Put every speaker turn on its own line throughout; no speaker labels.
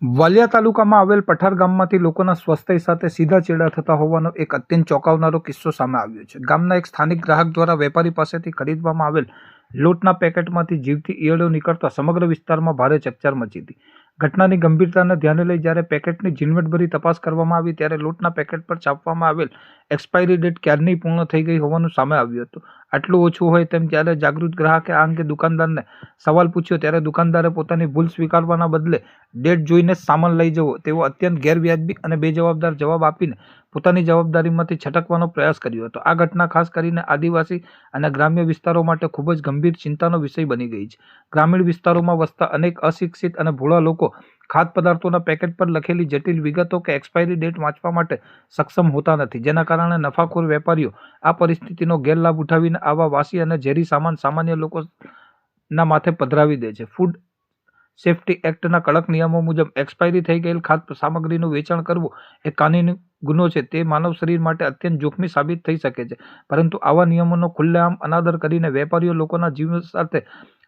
વાલિયા તાલુકામાં આવેલ પઠાર ગામમાંથી લોકોના સ્વાસ્થ્ય સાથે સીધા ચેડા થતા હોવાનો એક અત્યંત ચોંકાવનારો કિસ્સો સામે આવ્યો છે। ગામના એક સ્થાનિક ગ્રાહક દ્વારા વેપારી પાસેથી ખરીદવામાં આવેલ લોટના પેકેટમાંથી જીવતી ઈયળો નીકળતા સમગ્ર વિસ્તારમાં ભારે ચકચાર મચી હતી। ઘટનાની ગંભીરતાને ધ્યાને લઈ જ્યારે પેકેટની ઝીણવટભરી તપાસ કરવામાં આવી ત્યારે લોટના પેકેટ પર છાપવામાં આવેલ એક્સપાયરી ડેટ ક્યારની પૂર્ણ થઈ ગઈ હોવાનું સામે આવ્યું હતું। આટલું ઓછું હોય તેમ જ્યારે જાગૃત ગ્રાહકે આ અંગે દુકાનદારને સવાલ પૂછ્યો ત્યારે દુકાનદારે પોતાની ભૂલ સ્વીકારવાના બદલે ડેટ જોઈને સામાન લઈ જવો તેવો અત્યંત ગેરવ્યાજબી અને બેજવાબદાર જવાબ આપીને પોતાની જવાબદારીમાંથી છટકવાનો પ્રયાસ કર્યો હતો। આ ઘટના ખાસ કરીને આદિવાસી અને ગ્રામ્ય વિસ્તારો માટે ખૂબ જ ગંભીર ચિંતાનો વિષય બની ગઈ છે। ગ્રામીણ વિસ્તારોમાં વસતા અનેક અશિક્ષિત અને ભોળા લોકો ખાદ્ય પદાર્થોના પેકેટ પર લખેલી જટિલ વિગતો કે એક્સપાયરી ડેટ વાંચવા માટે સક્ષમ હોતા નથી, જેના કારણે નફાખોર વેપારીઓ આ પરિસ્થિતિનો ગેરલાભ ઉઠાવીને આવા વાસી અને ઝેરી સામાન સામાન્ય લોકોના માથે પધરાવી દે છે। ફૂડ સેફ્ટી એક્ટના કડક નિયમો મુજબ એક્સપાયરી થઈ ગયેલ ખાદ્ય સામગ્રીનું વેચાણ કરવું એ કાનૂની ગુનો છે। તે માનવ શરીર માટે અત્યંત જોખમી સાબિત થઈ શકે છે, પરંતુ આવા નિયમોનો ખુલ્લેઆમ અનાદર કરીને વેપારીઓ લોકોના જીવ સાથે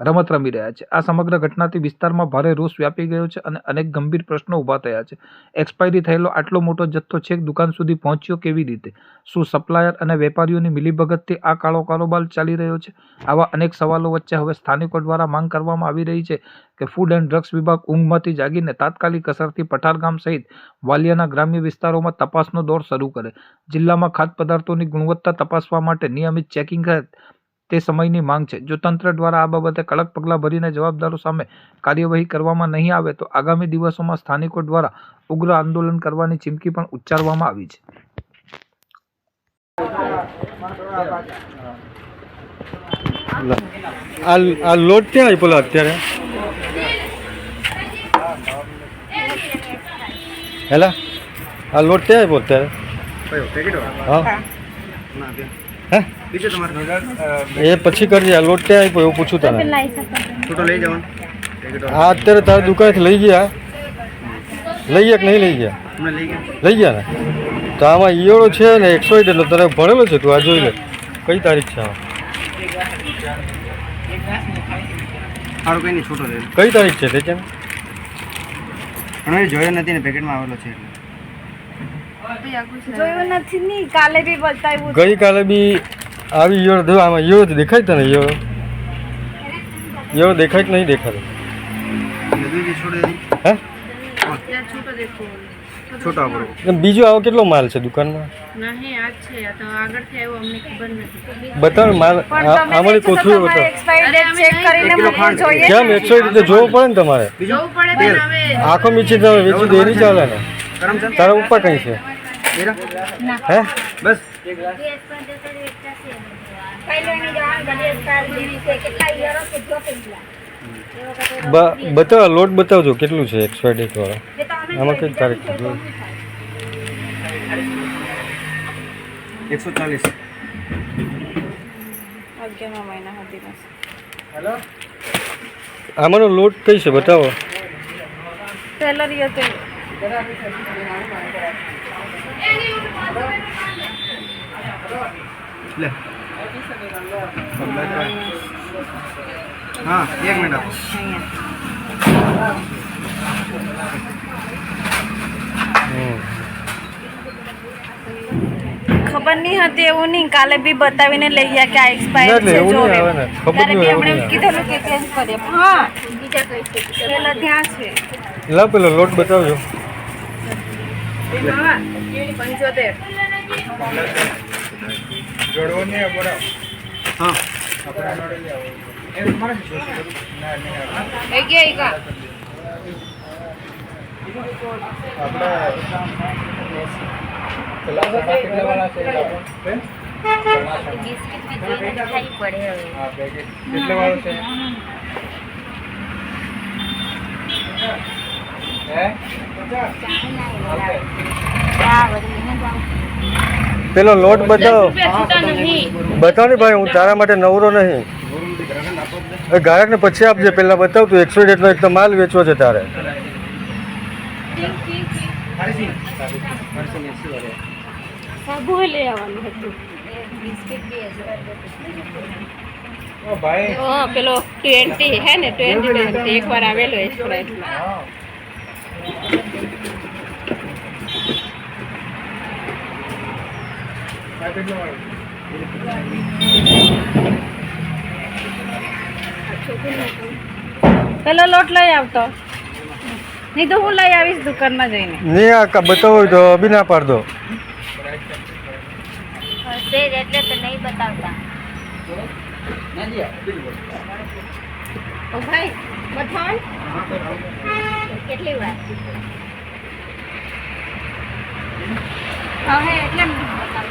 રમત રમી રહ્યા છે। આ સમગ્ર ઘટનાથી વિસ્તારમાં ભારે રોષ વ્યાપી ગયો છે અને અનેક ગંભીર પ્રશ્નો ઊભા થયા છે। એક્સપાયરી થયેલો આટલો મોટો જથ્થો છેક દુકાન સુધી પહોંચ્યો કેવી રીતે? શું સપ્લાયર અને વેપારીઓની મિલીભગતથી આ કાળો કારોબાર ચાલી રહ્યો છે? આવા અનેક સવાલો વચ્ચે હવે સ્થાનિકો દ્વારા માંગ કરવામાં આવી રહી છે કે ફૂડ એન્ડ ડ્રગ્સ વિભાગ ઊંઘમાંથી જાગીને તાત્કાલિક અસરથી પઠાર ગામ સહિત વાલિયાના ગ્રામ્ય વિસ્તારોમાં તપાસનો દોર શરૂ કરે। જિલ્લામાં ખાદ્ય પદાર્થોની ગુણવત્તા તપાસવા માટે નિયમિત ચેકિંગ કરે તે સમયની માંગ છે। જો તંત્ર દ્વારા આ બાબતે કડક પગલાં ભરીને જવાબદારો સામે કાર્યવાહી કરવામાં નહીં આવે તો આગામી દિવસોમાં સ્થાનિકો દ્વારા ઉગ્ર આંદોલન કરવાની ચીમકી પણ ઉચ્ચારવામાં આવી છે।
આ લોટ ક્યાં આપ્યો અત્યારે? હેલા આ લોટ ક્યાં આપ્યો અત્યારે? હા એ પછી કરજે। આ લોટ ક્યાં આપ્યો એવું પૂછું તને? હા અત્યારે તારી દુકાનેથી લઈ ગયા? લઈ ગયા કે નહીં લઈ ગયા? લઈ ગયા ને? તો આમાં ઈયળો છે ને 100 એટલો તને ભણેલો છે, તું આ જોઈ લે કઈ તારીખ છે? કઈ તારીખ છે તે કેમ
જોયો નથી ને? પેકેટમાં આવેલો છે
જોયું નથી ની કાલે બી બતાવ્યું,
ગઈકાલે બી આવી ઈયળો આમાં ઈયળો દેખાય તને? ઈયળો દેખાય કે નહીં દેખાતો? હે બીજો આવો કેટલો માલ છે દુકાનમાં? બતાવ માલ અમારી કોથળી બતાવ કેમ 100 રીતે જોવું પડે ને તમારે? આખો મીચી તમે વેચી દે નહીં ચાલે ને? તારા ઉપર કઈ છે? હે બસ બતાવ લોટ બતાવજો કેટલું છે 100 વાળા? આમાં કઈ તારીખ છે?
140
આમાંનો લોટ કઈ છે બતાવો?
લે હા 1 મિનિટ
ખબર નહીં હતી એવું નહીં, કાલે બી બતાવીને લઈ ગયા કે આ એક્સપાયર છે જોવે ત્યારે બી આપણે કીધેલું કે ચેન્જ કરીએ। હા બીજા કઈ છે પેલા ત્યાં છે
લા પેલો લોટ બતાવજો।
75
જોડવો ને બોલા હા
એ ગયા
પેલો લોટ બતાવો બતાવ ને ભાઈ, હું તારા માટે નવરો નહીં। ગ્રાહક ને પછી આપજે, પેલા બતાવ તું 100 જેટલો એક તો માલ વેચવો છે તારે।
સાબુ લઈ આવવાનું હતું બિસ્કિટ બી ઓ ભાઈ પેલો 20 હે ને 20 એકવાર આવેલો એક્સપ્રેસમાં પેલો લોટ લઈ આવતો નહીં તો હું લઈ આવીશ દુકાનમાં જઈને.
નહીં આ બતાવો હોય તો બી ના પાડ દો.
એટલે તો નહીં બતાવતા. ઓ ભાઈ મઠણ કેટલી વાર હવે એટલે નહીં બતાવતા.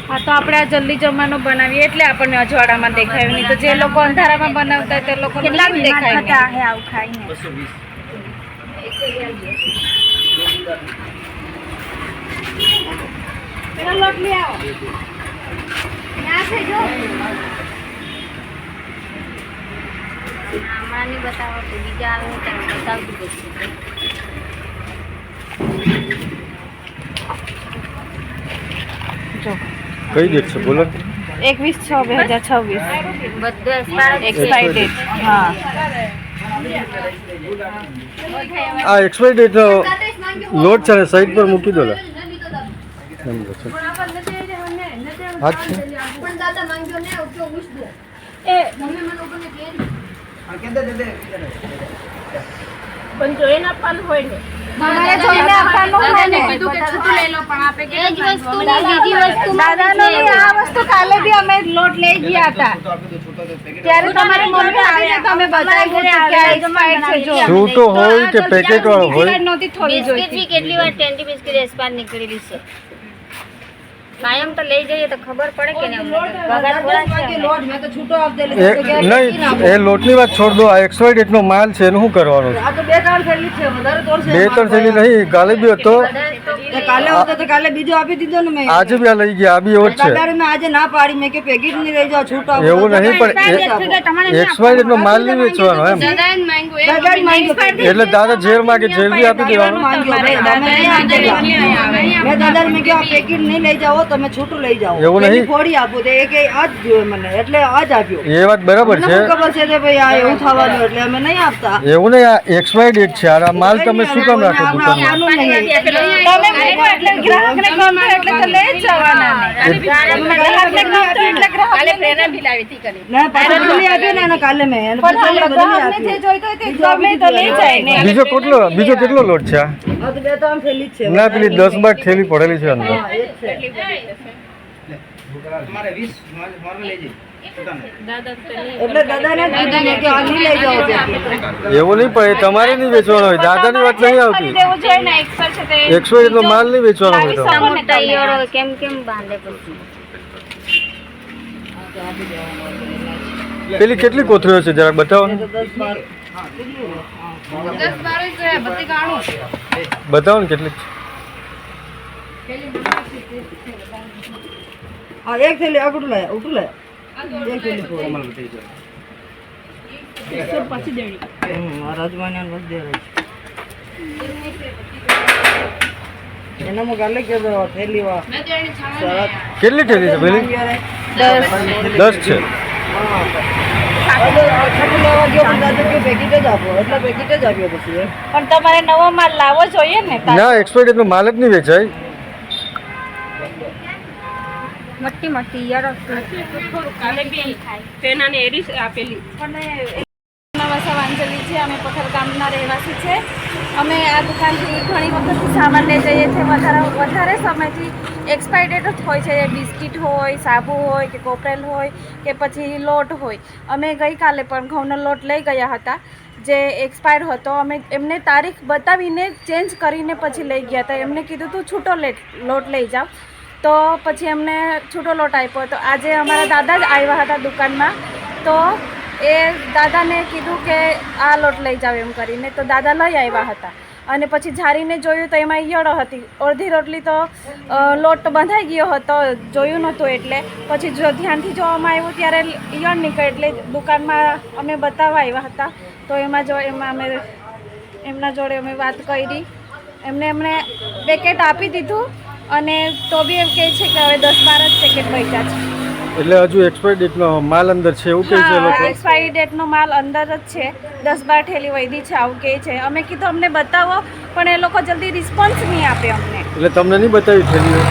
હા તો આપણે આ જલ્દી જમવાનું બનાવીએ એટલે આપણને અજવાળામાં દેખાયું નહીં તો જે લોકો અંધારામાં બનાવતા હોય તે લોકો કેટલા દેખાય નહીં. આવું ખાઈને પેલો લોટ લઈ આવો. ના છે જો હમણાં નહીં બતાવો તો બીજા આવે ત્યારે બતાવતું જશે.
કઈ ડેટ છે બોલો?
21/6/2026 બધું એક્સપાયર્ડ. હા
આ એક્સપાયરી ડેટનો લોટ છે ને સાઈડ પર મૂકી દો લે. હા છે
પણ જોઈને આપવાનું હોય ને. તમારે જોઈને આપવાનું હોય ને. કીધું કે છૂટું લઈ લો પણ આપે કે જ વસ્તુ બીજી વસ્તુ દાદાનો આ વસ્તુ કાલે બી અમે લોટ લઈ ગયા હતા ત્યારે તમારી મમ્મી આવીને તમે બતાવ્યું કે આ એક્સપાયર્ડ છે. જો
છૂટો હોય કે પેકેટ વાળો હોય.
નહોતી થોડી જોઈ.
બિસ્કિટ બી કેટલી વાર ટેન્ટી બિસ્કિટ એક્સપાયર નીકળેલી છે. કાયમ તો લઈ જઈએ તો ખબર પડે કે નહીં.
નહીં એ લોટની વાત છોડ દો. આ એક્સપાયરી ડેટનો માલ છે એનું શું કરવાનું છે? 2-3 થેલી નહીં કાલે બી હતો.
કાલે બીજો આપી દીધો ને મેં.
આજે બી આ લઈ ગયા. આ બી એવો જ છે.
મેં આજે ના પાડી મેં કે પેકેટ નહીં લઈ જાઓ છૂટા.
એવું નહીં પણ એક્સપાયરી ડેટનો માલ નહીં વેચવાનો એમ. એટલે દાદા ઝેર માંગે ઝેર બી આપી દેવાનું.
મેં દાદા મેં કહ્યું પેકેટ નહીં લઈ જાઓ તમે છૂટું લઈ જાઓ.
એવું નહીં.
ફોડી આપો તો એ કે આજ જોયે મને એટલે આજ આપ્યો.
એ વાત બરાબર છે.
મને ખબર છે કે ભાઈ આ એવું થવાનું એટલે અમે નહીં આપતા.
એવું નહીં. આ એક્સપાયરી ડેટ છે. આ માલ તમે શું કામ રાખો દુકાનમાં?
તમે મૂકો એટલે ગ્રાહકને ગમતો એટલે તો લઈ જ જવાના ને. ગ્રાહકને ગમતો એટલે ગ્રાહકને પ્રેરણા ભીલાવી હતી કરી.
ના પાછળ લઈ આપ્યો ને એને કાલે મેં એને
પણ ગ્રાહકને જે જોઈતો હોય તે ગમે તો લઈ જાય ને.
બીજો કેટલો લોટ છે આ?
આ તો 2-3 થેલી જ છે.
ના પેલી 10-12 થેલી પડેલી છે અંદર.
તમારે 20 મારે લઈ જઈ
એટલે દાદાને જ કીધું મેં કે આ નહીં લઈ જાઓ પેકેટ.
એવું નહીં પણ એ તમારે નહીં વેચવાનો હોય. દાદાની વાત નહીં આવતી.
દેવું જોઈએ ને એક્સપાયર છે તે
100 એટલો માલ નહીં વેચવાનો હોય તો.
મોટા ઈયળો કેમ કેમ બાંધે પછી.
પેલી કેટલી કોથળીઓ છે જરાક બતાવો ને.
10-12 જોયા બધી ગાણું.
બતાવો ને કેટલી છે.
હા એક થેલી આગળ લાયા ઉઠું લાયા એક થેલી ફોડ. આ રાજમાની બસ દે રહી એનામાં ગાલે કે થેલી વા
કેટલી થેલી છે પેલી? 10 છે.
છઠ્ઠું લેવા ગયો પણ દાદા કે પેકેટ જ આપો એટલે પેકેટ જ આપ્યો પછી એમ.
પણ તમારે નવો માલ લાવવો જોઈએ ને.
ના એક્સપાયરી ડેટનો માલ જ નહીં વેચાય.
મટ્ટી મટ્ટી ઈયળો
વાંજલી છે. અમે પથર ગામના રહેવાસી છે. અમે આ દુકાનથી ઘણી વખતથી સામાન લઈ જઈએ છીએ. વધારે સમયથી એક્સપાયર ડેટ જ હોય છે. બિસ્કિટ હોય, સાબુ હોય કે કોપરેલ હોય કે પછી લોટ હોય. અમે ગઈકાલે પણ ઘઉંનો લોટ લઈ ગયા હતા જે એક્સપાયર હતો. અમે એમને તારીખ બતાવીને ચેન્જ કરીને પછી લઈ ગયા હતા. એમને કીધું તું છૂટો લોટ લઈ જાઓ તો પછી એમને છૂટો લોટ આપ્યો. તો આજે અમારા દાદા જ આવ્યા હતા દુકાનમાં તો એ દાદાને કીધું કે આ લોટ લઈ જાવ એમ કરીને તો દાદા લઈ આવ્યા હતા. અને પછી ઝારીને જોયું તો એમાં ઈયળો હતી. અડધી રોટલી તો લોટ બંધાઈ ગયો હતો જોયું નહોતું એટલે પછી જો ધ્યાનથી જોવામાં આવ્યું ત્યારે ઈયળ નીકળે એટલે દુકાનમાં અમે બતાવવા આવ્યા હતા. તો એમાં અમે એમના જોડે અમે વાત કરી. એમણે પેકેટ આપી દીધું અને તો બી એમ કહે છે કે હવે 10-12 જ પેકેટ બચ્યા છે.
એટલે હજુ એક્સપાયર ડેટનો માલ અંદર છે એવું કહે છે
હા
લોકો.
એક્સપાયરી ડેટનો માલ અંદર જ છે 10-12 થેલી વૈધી છે આવું કહે છે. અમે કીધું અમને બતાવો પણ એ લોકો જલ્દી રિસ્પોન્સ નહીં આપે અમને.
એટલે તમને નહીં બતાવી થેલીઓ?